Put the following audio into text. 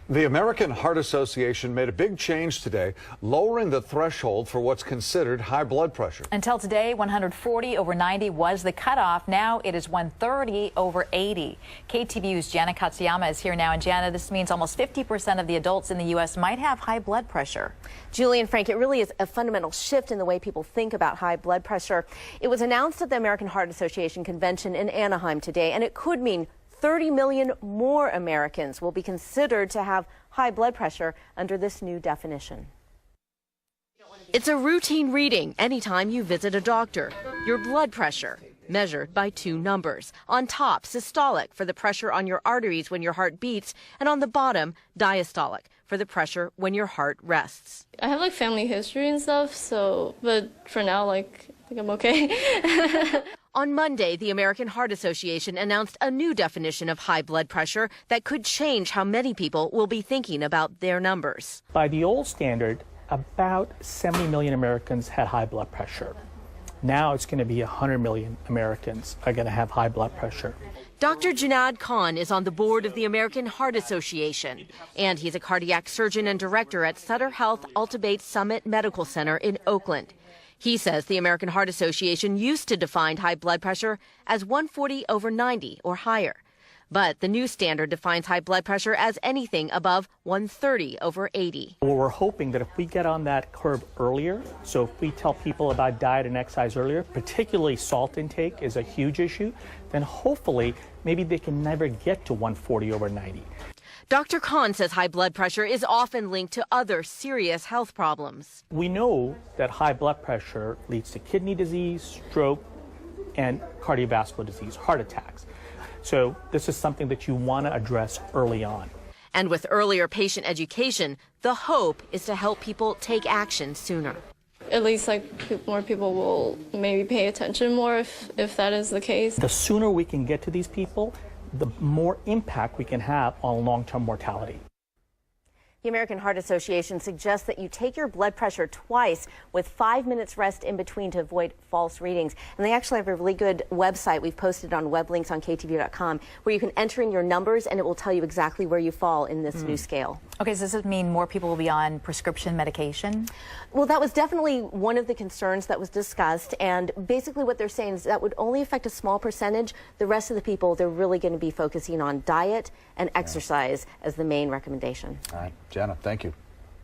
The American Heart Association made a big change today, lowering the threshold for what's considered high blood pressure. Until today, 140/90 was the cutoff. Now it is 130/80. KTVU's Jana Katsuyama is here now. And Jana, this means almost 50% of the adults in the U.S. might have high blood pressure. Julie and Frank, it really is a fundamental shift in the way people think about high blood pressure. It was announced at the American Heart Association convention in Anaheim today, and it could mean 30 million more Americans will be considered to have high blood pressure under this new definition. It's a routine reading anytime you visit a doctor. Your blood pressure, measured by two numbers. On top, systolic for the pressure on your arteries when your heart beats, and on the bottom, diastolic for the pressure when your heart rests. I have family history and stuff, but for now, I think I'm okay. On Monday, the American Heart Association announced a new definition of high blood pressure that could change how many people will be thinking about their numbers. By the old standard, about 70 million Americans had high blood pressure. Now it's going to be 100 million Americans are going to have high blood pressure. Dr. Junaid Khan is on the board of the American Heart Association, and he's a cardiac surgeon and director at Sutter Health Altabate Summit Medical Center in Oakland. He says the American Heart Association used to define high blood pressure as 140/90 or higher. But the new standard defines high blood pressure as anything above 130/80. Well, we're hoping that if we get on that curve earlier, so if we tell people about diet and exercise earlier, particularly salt intake is a huge issue, then hopefully maybe they can never get to 140/90. Dr. Khan says high blood pressure is often linked to other serious health problems. We know that high blood pressure leads to kidney disease, stroke, and cardiovascular disease, heart attacks. So this is something that you want to address early on. And with earlier patient education, the hope is to help people take action sooner. At least more people will maybe pay attention more if that is the case. The sooner we can get to these people, the more impact we can have on long-term mortality. The American Heart Association suggests that you take your blood pressure twice with 5 minutes rest in between to avoid false readings. And they actually have a really good website we've posted on web links on KTVU.com where you can enter in your numbers and it will tell you exactly where you fall in this new scale. Okay, so does this mean more people will be on prescription medication? Well, that was definitely one of the concerns that was discussed. And basically what they're saying is that would only affect a small percentage. The rest of the people, they're really going to be focusing on diet and exercise as the main recommendation. All right, Jana, thank you.